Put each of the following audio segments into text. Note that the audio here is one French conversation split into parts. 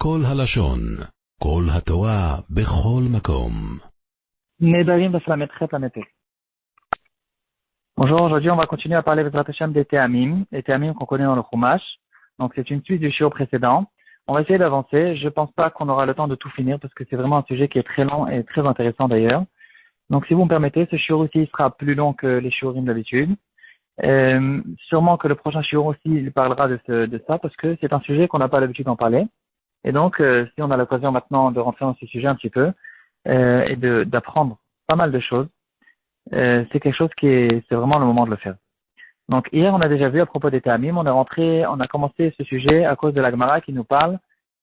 כל הלשון, כל התורה, בכל מקום. Nedarim Basalamet Lametek. Bonjour, aujourd'hui on va continuer à parler Bezrat Hashem des Tehamim, les Tehamim qu'on connaît dans le Chumash. Donc c'est une suite du shiur précédent. On va essayer d'avancer. Je pense pas qu'on aura le temps de tout finir parce que c'est vraiment un sujet qui est très long et très intéressant d'ailleurs. Donc si vous me permettez, ce shiur aussi sera plus long que les shiurim d'habitude. Sûrement que le prochain shiur aussi il parlera de ça parce que c'est un sujet qu'on n'a pas l'habitude d'en parler. Et donc si on a l'occasion maintenant de rentrer dans ce sujet un petit peu et d'apprendre pas mal de choses, c'est quelque chose c'est vraiment le moment de le faire. Donc hier on a déjà vu à propos des Tehamim, on a commencé ce sujet à cause de la Gemara qui nous parle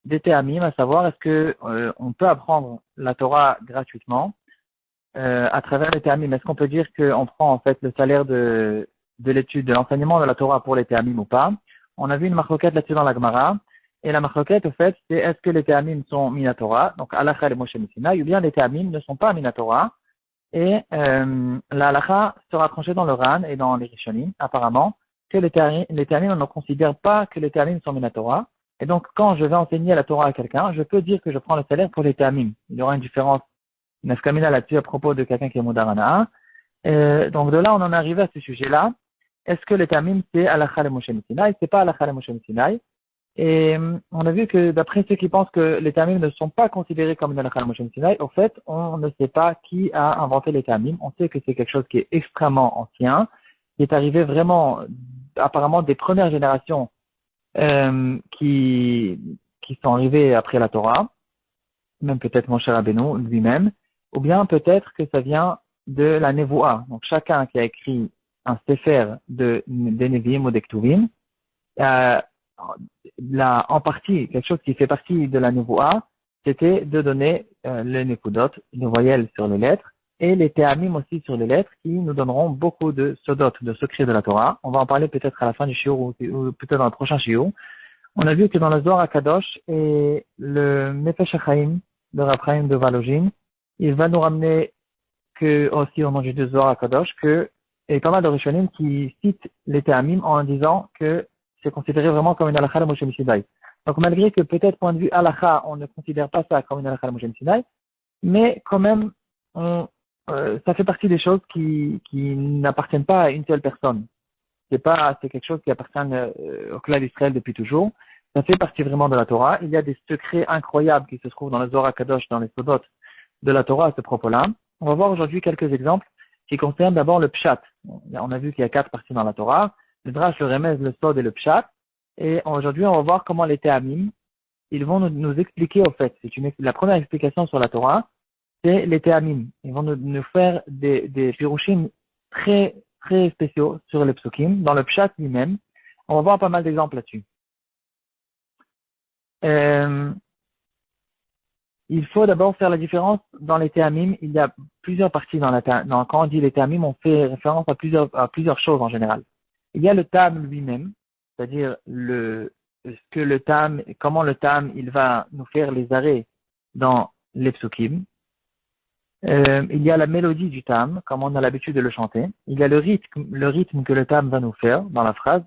des Tehamim, à savoir est-ce que on peut apprendre la Torah gratuitement à travers les Tehamim. Est-ce qu'on peut dire qu'on prend en fait le salaire de l'étude, de l'enseignement de la Torah pour les Tehamim ou pas? On a vu une marloquette là-dessus dans la Gemara, et la marloquette au fait c'est est-ce que les Tehamim sont minatora, donc Halakha et Moshe Messina, ou bien les Tehamim ne sont pas minatora. Et la halakha sera tranchée dans le Ran et dans les Rishonim, apparemment, que les Tehamim, on ne considère pas que les Tehamim sont minatora. Et donc, quand je vais enseigner la Torah à quelqu'un, je peux dire que je prends le salaire pour les Tehamim. Il y aura une différence nefkamina là-dessus à propos de quelqu'un qui est Moudarana. Donc, de là, on en est arrivé à ce sujet-là. Est-ce que les Tehamim, c'est halakha le Moshe Sinai? C'est pas halakha le Moshe Sinai. Et on a vu que d'après ceux qui pensent que les Tehamim ne sont pas considérés comme une halakha Moshe Sinai, au fait, on ne sait pas qui a inventé les Tehamim. On sait que c'est quelque chose qui est extrêmement ancien, qui est arrivé vraiment, apparemment, des premières générations qui sont arrivées après la Torah, même peut-être Moshe Rabbeinu lui-même, ou bien peut-être que ça vient de la Nevoa. Donc chacun qui a écrit un sefer des Nevi'im ou des Ktuvim, en partie, quelque chose qui fait partie de la Nevoa, c'était de donner les Nekudot, les voyelles sur les lettres, et les Tehamim aussi sur les lettres, qui nous donneront beaucoup de sodot, de secrets de la Torah. On va en parler peut-être à la fin du shiur ou peut-être dans le prochain shiur. On a vu que dans le Zohar HaKadosh et le Nefesh HaChaim de Rav Chaim de Volojine, il va nous ramener que, aussi au nom du Zohar HaKadosh, et pas mal de Rishonim qui citent les Tehamim en disant que c'est considéré vraiment comme une halakha de Moshe Sinai. Donc malgré que peut-être point de vue halakha, on ne considère pas ça comme une halakha de Moshe Sinai, mais quand même, ça fait partie des choses qui n'appartiennent pas à une seule personne. C'est quelque chose qui appartient au clan d'Israël depuis toujours. Ça fait partie vraiment de la Torah. Il y a des secrets incroyables qui se trouvent dans le Zohar HaKadosh, dans les Sodot de la Torah à ce propos-là. On va voir aujourd'hui quelques exemples qui concernent d'abord le Pshat. On a vu qu'il y a 4 parties dans la Torah. Le Drash, le Remez, le Sod et le Pshat. Et aujourd'hui, on va voir comment les Tehamim, ils vont nous expliquer, au fait, la première explication sur la Torah, c'est les Tehamim. Ils vont nous faire des pirushim très, très spéciaux sur les psukim, dans le Pshat lui-même. On va voir pas mal d'exemples là-dessus. Il faut d'abord faire la différence dans les Tehamim. Il y a plusieurs parties quand on dit les Tehamim, on fait référence à plusieurs choses en général. Il y a le Tam lui-même, c'est-à-dire comment le Tam, il va nous faire les arrêts dans les psukim. Il y a la mélodie du Tam, comme on a l'habitude de le chanter. Il y a le rythme que le Tam va nous faire dans la phrase.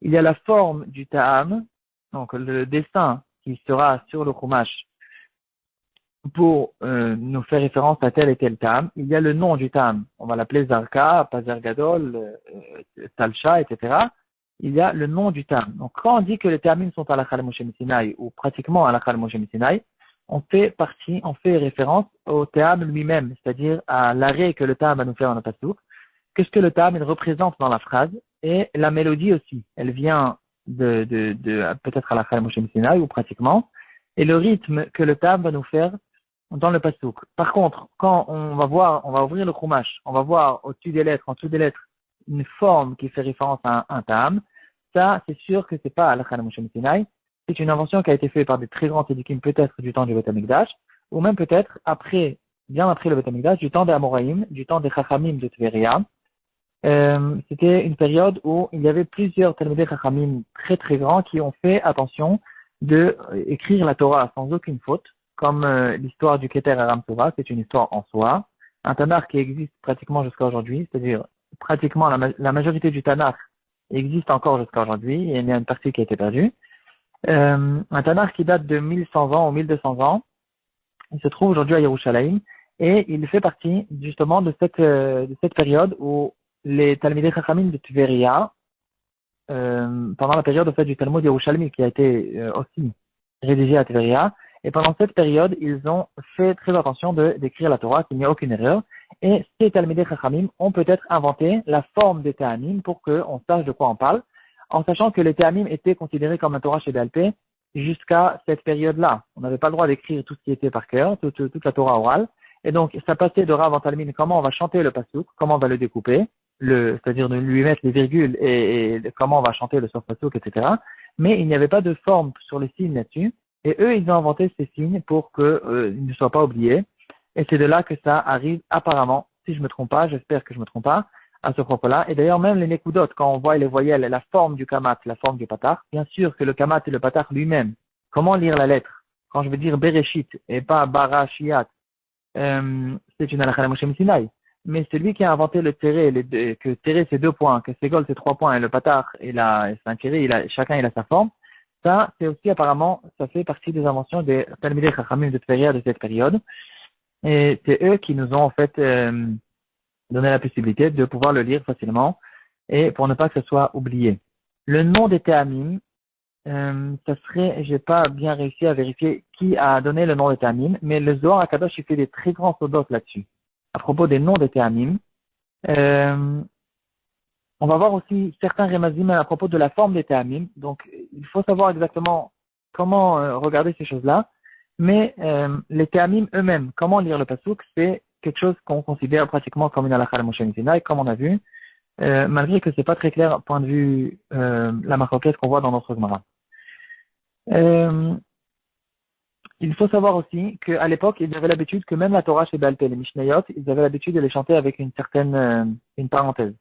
Il y a la forme du Tam, donc le dessin qui sera sur le Chumash pour nous faire référence à tel et tel Tam. Il y a le nom du Tam, on va l'appeler Zarka, Pazer Gadol, Talcha, etc. Il y a le nom du Tam. Donc quand on dit que les Tehamim sont à la Chal Moshe Sinai ou pratiquement à la Chal Moshe Sinai, on fait référence au Tam lui-même, c'est-à-dire à l'arrêt que le Tam va nous faire dans le Pasuk. Qu'est-ce que le Tam il représente dans la phrase, et la mélodie aussi. Elle vient de peut-être à la Chal Moshe Sinai ou pratiquement, et le rythme que le Tam va nous faire dans le pasuk. Par contre, quand on va ouvrir le Chumash, on va voir au-dessus des lettres, en dessous des lettres, une forme qui fait référence à un Tam. Ça, c'est sûr que c'est pas halakha de Moshe Sinai. C'est une invention qui a été faite par des très grands tzadikim, peut-être du temps du Beth Amikdash, ou même peut-être bien après le Beth Amikdash, du temps des Amoraïm, du temps des Chachamim de Tveria. C'était une période où il y avait plusieurs Talmidei Chachamim très très grands qui ont fait attention de écrire la Torah sans aucune faute, comme l'histoire du Keter Aram Tova, c'est une histoire en soi. Un Tanakh qui existe pratiquement jusqu'à aujourd'hui, c'est-à-dire pratiquement la majorité du Tanakh existe encore jusqu'à aujourd'hui, et il y a une partie qui a été perdue. Un Tanakh qui date de 1100 ans ou 1200 ans. Il se trouve aujourd'hui à Yerushalayim et il fait partie justement de cette période où les Talmidei Chachamim de Tveria, pendant la période au fait du Talmud Yerushalmi qui a été aussi rédigé à Tveria, et pendant cette période, ils ont fait très attention d'écrire la Torah, qu'il n'y a aucune erreur, et ces Talmidei Chachamim ont peut-être inventé la forme des Ta'amim pour qu'on sache de quoi on parle, en sachant que les Ta'amim étaient considérés comme un Torah chez Béalpé jusqu'à cette période-là. On n'avait pas le droit d'écrire tout ce qui était par cœur, toute la Torah orale, et donc ça passait de Rav en Talmud comment on va chanter le Pasuk, comment on va le découper, c'est-à-dire de lui mettre les virgules et comment on va chanter le Sof Pasuk, etc. Mais il n'y avait pas de forme sur les signes là-dessus, et eux, ils ont inventé ces signes pour qu'ils ne soient pas oubliés. Et c'est de là que ça arrive apparemment, si je me trompe pas, j'espère que je me trompe pas, à ce propos-là. Et d'ailleurs, même les nekudot, quand on voit les voyelles, la forme du kamat, la forme du patar, bien sûr que le kamat et le patar lui-même, comment lire la lettre? Quand je veux dire bereshit et pas barashiat, c'est une halakha Moshe Sinai. Mais celui qui a inventé le teré, que teré c'est 2 points, que ségol c'est 3 points, et le patar, c'est un teré, chacun il a sa forme. Ça, c'est aussi apparemment, ça fait partie des inventions des Talmidei Chachamim de Tveria de cette période. Et c'est eux qui nous ont en fait donné la possibilité de pouvoir le lire facilement et pour ne pas que ce soit oublié. Le nom des Théamim, ça serait, j'ai pas bien réussi à vérifier qui a donné le nom des Théamim, mais le Zohar HaKadosh il fait des très grands sodotes là-dessus. À propos des noms des Théamim, on va voir aussi certains remazim à propos de la forme des Théamim. Donc, il faut savoir exactement comment regarder ces choses-là. Mais les Théamim eux-mêmes, comment lire le Pasuk, c'est quelque chose qu'on considère pratiquement comme une halakha de Moshe Sinai, comme on a vu, malgré que c'est pas très clair point de vue la marcoquette qu'on voit dans notre Gemara. Il faut savoir aussi qu'à l'époque, ils avaient l'habitude que même la Torah chez Baal Peh, les Mishnayot, ils avaient l'habitude de les chanter avec une certaine une parenthèse.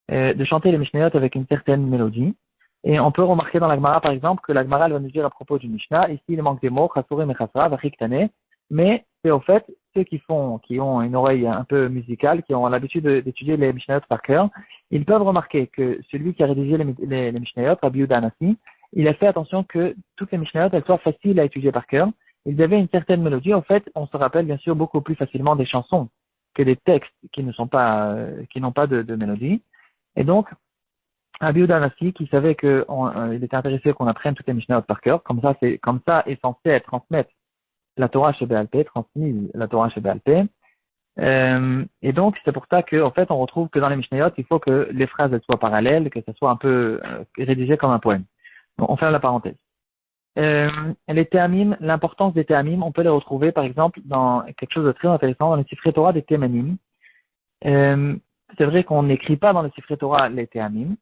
De chanter les Mishnayot avec une certaine mélodie. Et on peut remarquer dans la Gemara, par exemple, que la Gemara va nous dire à propos du Mishnah, ici il manque des mots, Chasurim et Chasra, Vachiktane, mais c'est au fait, ceux qui ont une oreille un peu musicale, qui ont l'habitude d'étudier les Mishnayot par cœur, ils peuvent remarquer que celui qui a rédigé les Mishnayot, Rabbi Yehuda Hanassi, il a fait attention que toutes les Mishnayot, elles soient faciles à étudier par cœur. Ils avaient une certaine mélodie. En fait, on se rappelle bien sûr beaucoup plus facilement des chansons que des textes qui n'ont pas de mélodie. Et donc, Rabbi Yehuda Hanassi, qui savait il était intéressé qu'on apprenne toutes les Mishnayot par cœur, comme ça est censé être transmettre la Torah chez Béal Peh, transmise la Torah chez Béal Peh. Et donc, c'est pour ça qu'en fait, on retrouve que dans les Mishnayot, il faut que les phrases elles soient parallèles, que ça soit un peu rédigé comme un poème. Donc, on ferme la parenthèse. Les Théamim, l'importance des Théamim, on peut les retrouver par exemple dans quelque chose de très intéressant dans les Sifrei Torah des Thémanim. C'est vrai qu'on n'écrit pas dans les Sifrei Torah les Théamim,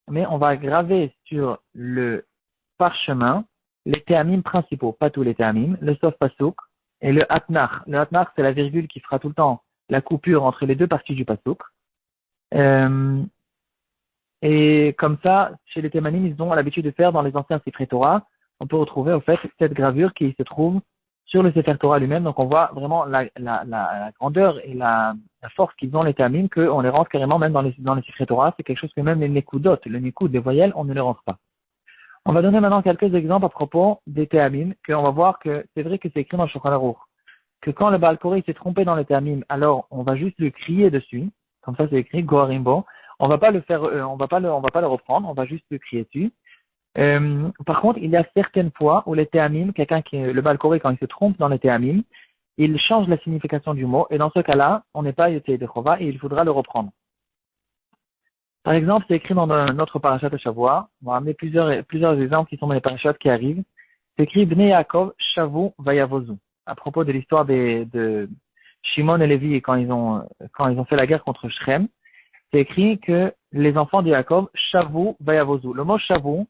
mais on va graver sur le parchemin les Théamim principaux, pas tous les Théamim, le Sof Pasuk et le Atnar. Le Atnar, c'est la virgule qui fera tout le temps la coupure entre les deux parties du Pasuk. Et comme ça, chez les Thémanim, ils ont l'habitude de faire dans les anciens Sifrei Torah, on peut retrouver au fait cette gravure qui se trouve sur le Sefer Torah lui-même. Donc on voit vraiment la grandeur et la force qu'ils ont les Théamim, qu'on les rentre carrément même dans les Sifrei Torah. C'est quelque chose que même les Nekudot, le Nikud des voyelles, on ne les rentre pas. On va donner maintenant quelques exemples à propos des Théamim, qu'on va voir que c'est vrai que c'est écrit dans le Shulchan Aruch, que quand le Baal Koré s'est trompé dans les Théamim, alors on va juste le crier dessus, comme ça c'est écrit Goharimbo. On va pas le faire, on va pas le reprendre, on va juste le crier dessus. Par contre, il y a certaines fois où les Théamim, le Baal Koré, quand il se trompe dans les Théamim, il change la signification du mot, et dans ce cas-là, on n'est pas Yotzei de Chova, et il faudra le reprendre. Par exemple, c'est écrit dans notre parashat de Shavua. On va amener plusieurs exemples qui sont dans les parashats qui arrivent. C'est écrit Bnei Yaakov Shavu Vayavozu. À propos de l'histoire de Shimon et Lévi quand ils ont fait la guerre contre Shrem. C'est écrit que les enfants de Yaakov Shavu Vayavozu. Le mot Shavu,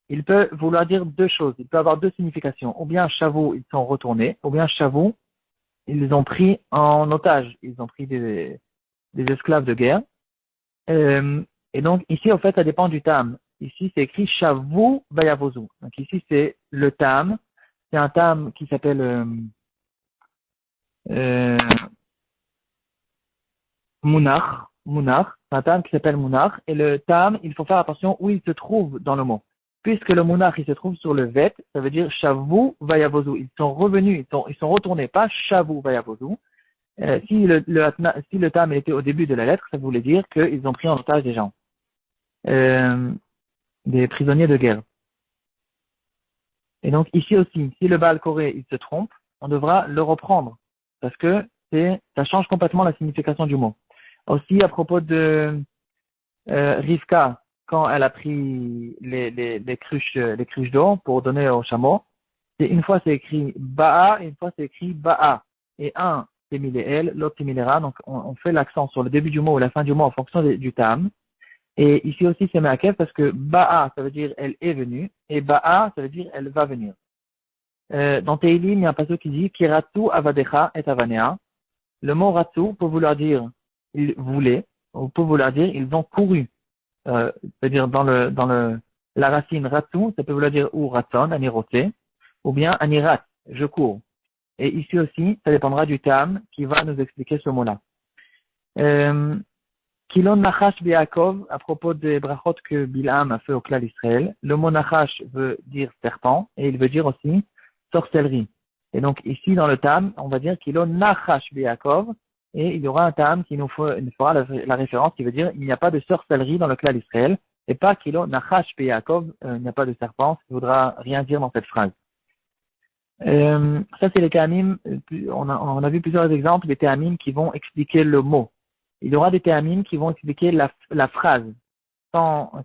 il peut vouloir dire deux choses. Il peut avoir deux significations. Ou bien Shavu, ils sont retournés. Ou bien Shavu, ils les ont pris en otage. Ils ont pris des esclaves de guerre. Et donc, ici, en fait, ça dépend du tam. Ici, c'est écrit Shavu Vayavozu. Donc, ici, c'est le tam. C'est un tam qui s'appelle Munach. C'est un tam qui s'appelle Munach. Et le tam, il faut faire attention où il se trouve dans le mot. puisque le monarch, il se trouve sur le vet, ça veut dire shavu vayavozu. Ils sont revenus, ils sont retournés, pas shavu vayavozu. Si le tam était au début de la lettre, ça voulait dire qu'ils ont pris en otage des gens, des prisonniers de guerre. Et donc ici aussi, si le Baal Koré il se trompe, on devra le reprendre parce que ça change complètement la signification du mot. Aussi à propos de Rivka, quand elle a pris les cruches d'eau pour donner au chameau, une fois c'est écrit Ba'a, une fois c'est écrit Ba'a. Et un c'est mis les L, l'autre c'est mis les Ra. Donc on fait l'accent sur le début du mot ou la fin du mot en fonction du tam. Et ici aussi c'est Me'akev parce que Ba'a ça veut dire elle est venue et Ba'a ça veut dire elle va venir. Dans Teilim, il y a un passage qui dit Kiratu avadecha et avanea. Le mot Ratu peut vouloir dire ils voulaient, ou peut vouloir dire ils ont couru. C'est-à-dire la racine Ratu, ça peut vouloir dire ou Raton, aniroté, ou bien anirat, je cours. Et ici aussi, ça dépendra du tam qui va nous expliquer ce mot-là. Kilon Nachash Be'akov, à propos des brachot que Bil'am a fait au clan d'Israël, le mot Nachash veut dire serpent, et il veut dire aussi sorcellerie. Et donc ici dans le tam, on va dire Kilon Nachash Be'akov, et il y aura un tam qui nous fera la référence qui veut dire il n'y a pas de sorcellerie dans le clan d'Israël, et pas Kilon Nachash Be'akov, il n'y a pas de serpent, ça ne voudra rien dire dans cette phrase. Ça c'est les théamim, on a vu plusieurs exemples des théamim qui vont expliquer le mot. Il y aura des théamim qui vont expliquer la phrase,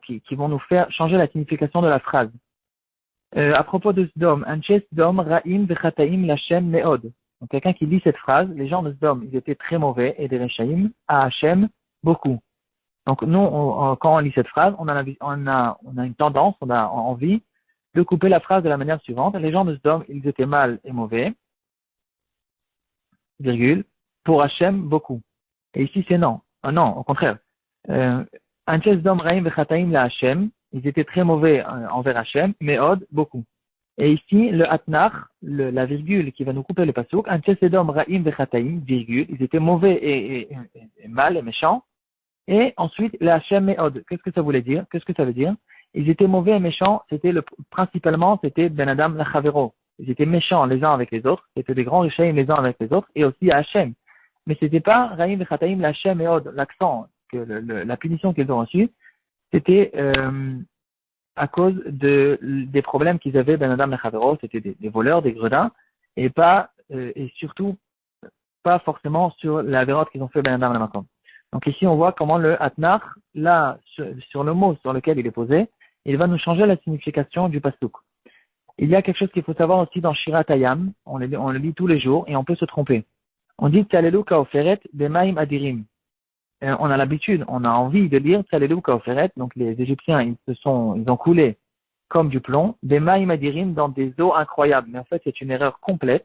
qui vont nous faire changer la signification de la phrase. À propos de Sdom, Anche Sdom Ra'im Vechataim Lachem Meod. Donc quelqu'un qui lit cette phrase, les gens de Sdom, ils étaient très mauvais et des Rechaim à Hachem beaucoup. Donc nous, quand on lit cette phrase, on a une tendance, on a envie de couper la phrase de la manière suivante. Les gens de Sdom, ils étaient mal et mauvais, virgule, pour Hachem beaucoup. Et ici, c'est non. Non, au contraire. Anches Dom Raim Vechataim la Hachem, ils étaient très mauvais envers Hachem, mais Od, beaucoup. Et ici, le Atnach, la virgule qui va nous couper le pasouk, Anches Dom Raim Vechataim, virgule, ils étaient mauvais et mal et méchants. Et ensuite, le Hachem et Od. Qu'est-ce que ça voulait dire? Qu'est-ce que ça veut dire? Ils étaient mauvais et méchants, principalement, c'était Ben Adam la Chavero. Ils étaient méchants les uns avec les autres, c'était des grands Rishaïm les uns avec les autres, et aussi à Hachem. Mais c'était pas Raïm et Chataim, l'Hachem et Od, l'accent, la punition qu'ils ont reçue, c'était à cause des problèmes qu'ils avaient, Ben Adam et Chavero, c'était des voleurs, des gredins, et surtout, pas forcément sur la vérote qu'ils ont fait Ben Adam et Makom. Donc ici, on voit comment le Atnach, là, sur le mot sur lequel il est posé, il va nous changer la signification du pasuk. Il y a quelque chose qu'il faut savoir aussi dans Shirat Hayam, on le lit tous les jours, et on peut se tromper. On dit Tsalelu Kaoferet Bemaim Adirim. On a l'habitude, on a envie de lire Tsalelu Kaoferet, donc les Égyptiens, ils ont coulé comme du plomb, Bemaim Adirim dans des eaux incroyables. Mais en fait, c'est une erreur complète.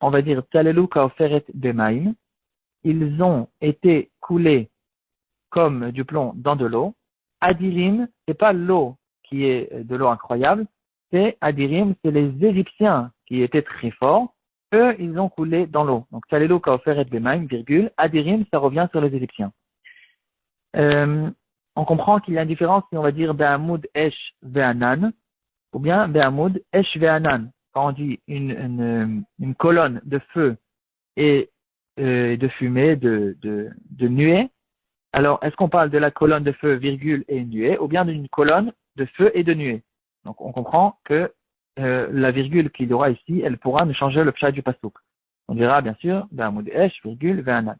On va dire Tsalelu Kaoferet Bemaim. Ils ont été coulés comme du plomb dans de l'eau. Adirim, c'est pas l'eau qui est de l'eau incroyable, c'est Adirim, c'est les Égyptiens qui étaient très forts. Eux, ils ont coulé dans l'eau. Donc, Tsalelu Kaoferet Bemaim, virgule, Adirim, ça revient sur les Égyptiens. On comprend qu'il y a une différence si on va dire Be'amoud Esh Ve'anan, ou bien Be'amoud Esh Ve'anan. Quand on dit une colonne de feu et de fumée, de nuée, alors est-ce qu'on parle de la colonne de feu, virgule, et une nuée, ou bien d'une colonne de feu et de nuée? Donc, on comprend que la virgule qu'il y aura ici, elle pourra nous changer le pshat du pasuk. On dira bien sûr, Be'amoud Esh, virgule, Ve'anan.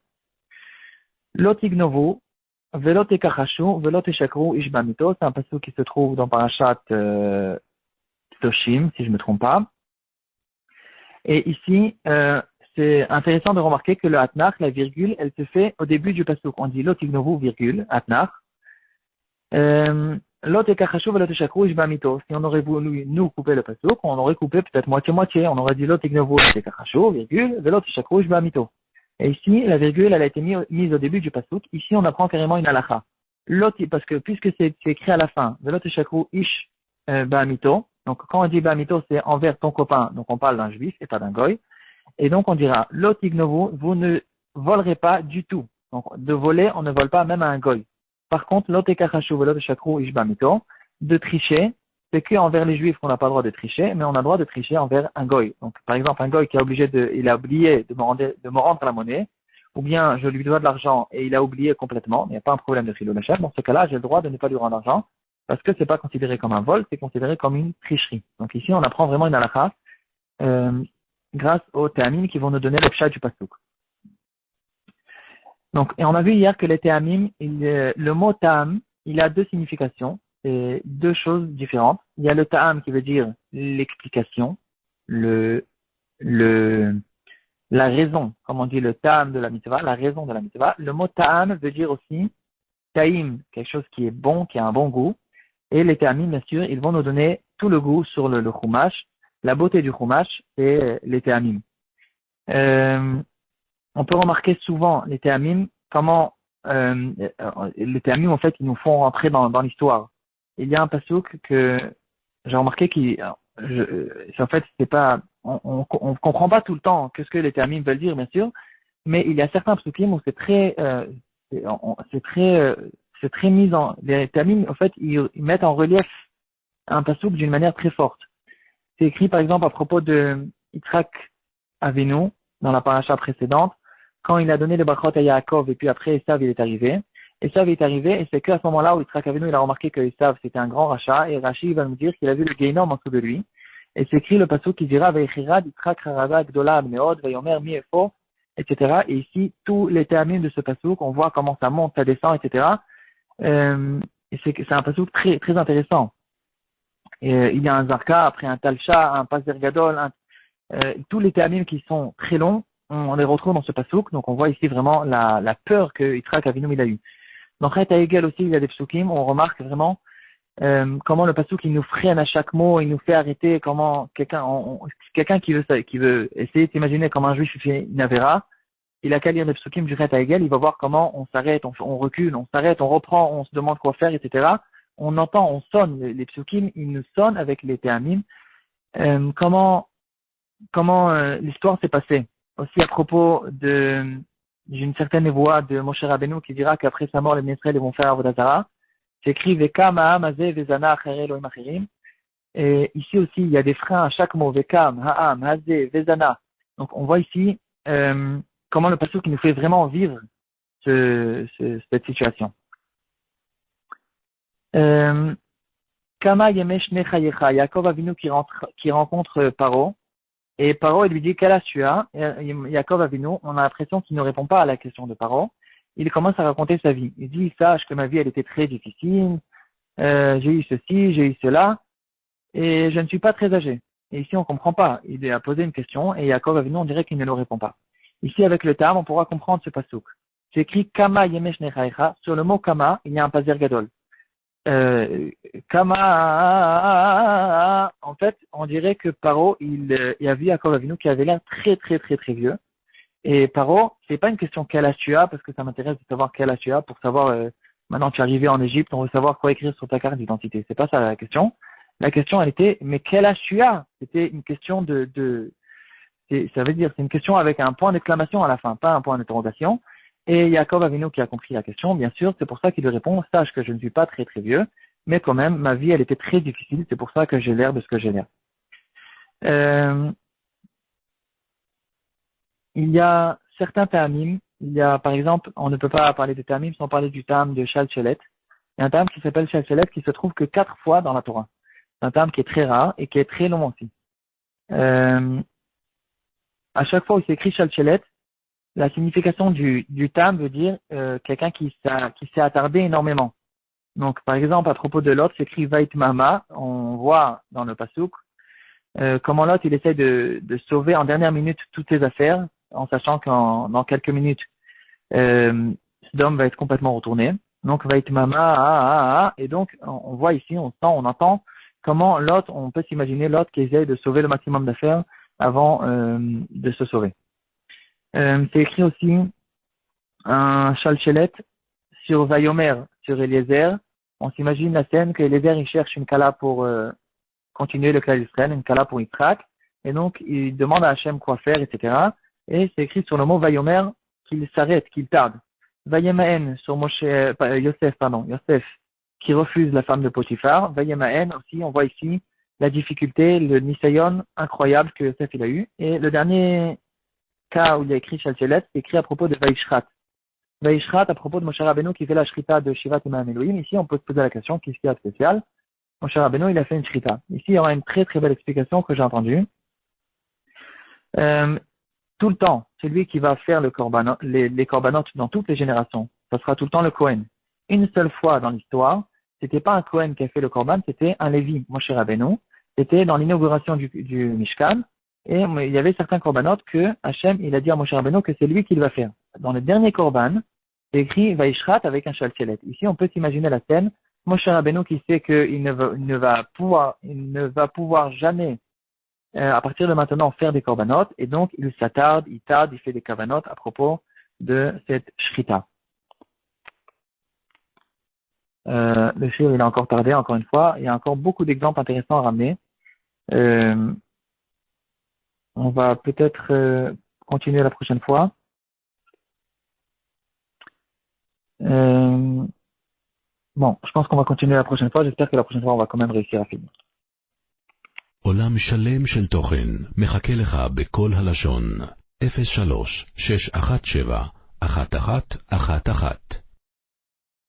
Lotignovu, Velo tekachashu, velo teshakru ish bamito, c'est un pasuk qui se trouve dans Parashat Toshim, si je ne me trompe pas. Et ici, c'est intéressant de remarquer que le Atnach, la virgule, elle se fait au début du pasuk. On dit Lotignovu, virgule, Atnach. Lot ekachashu velo teshakru ish bamito. Si on aurait voulu nous couper le pasuk, on aurait coupé peut-être moitié-moitié. On aurait dit Lotignovu, tekachashu, virgule, velo teshakru ish bamito. Et ici, la virgule, elle a été mise au début du pasuk. Ici, on apprend carrément une halakha. Parce que puisque c'est écrit à la fin, Velot Shakru Ish Ba'amito. Donc, quand on dit Ba'amito, c'est envers ton copain. Donc, on parle d'un juif et pas d'un goy. Et donc, on dira, Lotignovu, vous ne volerez pas du tout. Donc, de voler, on ne vole pas même à un goy. Par contre, Lotekachashu Velot Shakru Ish Ba'amito, de tricher, c'est qu'envers les juifs qu'on n'a pas le droit de tricher, mais on a le droit de tricher envers un goy. Donc, par exemple, un goy qui il a oublié de me rendre la monnaie, ou bien je lui dois de l'argent et il a oublié complètement, il n'y a pas un problème de Chilul Hashem. Dans ce cas-là, j'ai le droit de ne pas lui rendre l'argent, parce que c'est pas considéré comme un vol, c'est considéré comme une tricherie. Donc ici, on apprend vraiment une halakha, grâce aux théamim qui vont nous donner le pshat du pasuk. Donc, et on a vu hier que les théamim, le mot ta'am, il a deux significations, et deux choses différentes. Il y a le ta'am qui veut dire l'explication, la raison, comme on dit le ta'am de la mitzvah, la raison de la mitzvah. Le mot ta'am veut dire aussi ta'im, quelque chose qui est bon, qui a un bon goût. Et les théamim, bien sûr, ils vont nous donner tout le goût sur le chumash. La beauté du chumash, c'est les théamim. On peut remarquer souvent les théamim, comment les théamim, en fait, ils nous font rentrer dans l'histoire. Il y a un pasuk que j'ai remarqué en fait, c'est pas, on comprend pas tout le temps ce que les théamim veulent dire, bien sûr, mais il y a certains pasukim où c'est très mis en, les théamim, en fait, ils mettent en relief un pasuk d'une manière très forte. C'est écrit, par exemple, à propos de Yitzhak Avinu, dans la paracha précédente, quand il a donné les brachot à Yaakov, et puis après, Esav, il est arrivé. Esav est arrivé, et c'est qu'à ce moment-là où Yitzhak Avinu, il a remarqué que Esav, c'était un grand rachat, et Rashi va nous dire qu'il a vu le Geinom en dessous de lui. Et c'est écrit le pasuk qui dira, Veichirad, Yitzhak, Harada, Gdola, Meod, Vayomer, Miefo, etc. Et ici, tous les termes de ce pasuk, on voit comment ça monte, ça descend, etc. Et c'est un pasuk très, très intéressant. Et, il y a un Zarka, après un Talcha, un Paser Gadol, tous les termes qui sont très longs, on les retrouve dans ce pasuk. Donc on voit ici vraiment la peur que Yitzhak Avinu il a eu. Dans Chet Haegel aussi, il y a des psukim, on remarque vraiment comment le pasuk il nous freine à chaque mot, il nous fait arrêter, comment quelqu'un qui veut essayer de s'imaginer comme un juif fait une avéra, il a qu'à lire les psukim du Chet Haegel, il va voir comment on s'arrête, on recule, on s'arrête, on reprend, on se demande quoi faire, etc. On entend, on sonne, les psukim, ils nous sonnent avec les théamim. Comment l'histoire s'est passée. Aussi à propos d'une certaine voix de Moshe Rabbeinu qui dira qu'après sa mort, les Israël vont faire Avodah Zarah. C'est écrit Vekam Ha'am Hazeh Vezana Achere Elohim Acherim. Et ici aussi, il y a des freins à chaque mot. Vekam, Ha'am, Hazeh, Vezana. Donc on voit ici comment le pasuk qui nous fait vraiment vivre cette situation. Kama Yemesh Nechayecha, Yaakov Avinu qui rencontre Paro. Et Paro, il lui dit, quel âge tu as? Et Yaakov Avinu, on a l'impression qu'il ne répond pas à la question de Paro. Il commence à raconter sa vie. Il dit, sache que ma vie, elle était très difficile. J'ai eu ceci, j'ai eu cela. Et je ne suis pas très âgé. Et ici, on ne comprend pas. Il a posé une question et Yaakov Avinu, on dirait qu'il ne le répond pas. Ici, avec le terme, on pourra comprendre ce pasuk. C'est écrit Kama Yemesh Nechayecha. Sur le mot Kama, il y a un Pazer Gadol. Kama, en fait, on dirait que Paro, il a vu Yaakov Avinu qui avait l'air très, très, très, très vieux. Et Paro, c'est pas une question quel âge tu as, parce que ça m'intéresse de savoir quel âge tu as pour savoir, maintenant tu es arrivé en Égypte, on veut savoir quoi écrire sur ta carte d'identité. C'est pas ça la question. La question, elle était, mais quel âge tu as? C'était une question ça veut dire, c'est une question avec un point d'exclamation à la fin, pas un point d'interrogation. Et Yaakov Avinu qui a compris la question, bien sûr, c'est pour ça qu'il lui répond, sache que je ne suis pas très très vieux, mais quand même, ma vie, elle était très difficile, c'est pour ça que j'ai l'air de ce que j'ai l'air. Il y a certains ta'amim, il y a, par exemple, on ne peut pas parler de ta'amim sans parler du ta'am de Shalchelet. Il y a un ta'am qui s'appelle Shalchelet qui se trouve que 4 fois dans la Torah. C'est un ta'am qui est très rare et qui est très long aussi. À chaque fois où c'est écrit Shalchelet, la signification du tam veut dire quelqu'un qui s'est attardé énormément. Donc, par exemple, à propos de Lot, c'est écrit Vait Mama. On voit dans le pasuk comment Lot il essaie de sauver en dernière minute toutes ses affaires, en sachant dans quelques minutes, Sodome va être complètement retourné. Donc, Vait Mama, et donc on voit ici, on entend comment Lot, on peut s'imaginer Lot qui essaie de sauver le maximum d'affaires avant de se sauver. C'est écrit aussi un Shalchelet sur Vayomer, sur Eliezer. On s'imagine la scène que Eliezer il cherche une kala pour continuer le clan d'Israël, une kala pour Yitzhak, et donc il demande à Hachem quoi faire, etc. Et c'est écrit sur le mot Vayomer qu'il s'arrête, qu'il tarde. Vayemaen sur Yosef. qui refuse la femme de Potiphar. Vayemaen aussi, on voit ici la difficulté, le nisayon incroyable que Yosef il a eu. Et le dernier cas où il y a écrit Shalchelet, c'est écrit à propos de Vaishrat. Vaishrat, à propos de Moshe Rabbeinu qui fait la shrita de Shivat Imam Elohim. Ici, on peut se poser la question, qu'est-ce qu'il y a de spécial? Moshe Rabbeinu, il a fait une shrita. Ici, il y aura une très très belle explication que j'ai entendue. Tout le temps, celui qui va faire le korbanot, les korbanotes dans toutes les générations, ça sera tout le temps le Kohen. Une seule fois dans l'histoire, c'était pas un Kohen qui a fait le korban, c'était un Lévi, Moshe Rabbeinu. C'était dans l'inauguration du Mishkan, et il y avait certains korbanotes que Hachem, il a dit à Moshe Rabbeinu que c'est lui qui le va faire. Dans le dernier korban, c'est écrit Vaishrat avec un shalchelet. Ici, on peut s'imaginer la scène, Moshe Rabbeinu qui sait qu'il ne va pouvoir jamais à partir de maintenant faire des corbanotes, et donc il s'attarde, il tarde, il fait des corbanotes à propos de cette shrita. Le shir, il a encore tardé, encore une fois, il y a encore beaucoup d'exemples intéressants à ramener. On va peut-être continuer la prochaine fois. Bon, je pense qu'on va continuer la prochaine fois, j'espère que la prochaine fois on va quand même réussir à finir. עולם שלם של תוכן מחכה לך בכל הלשון 03-617-1111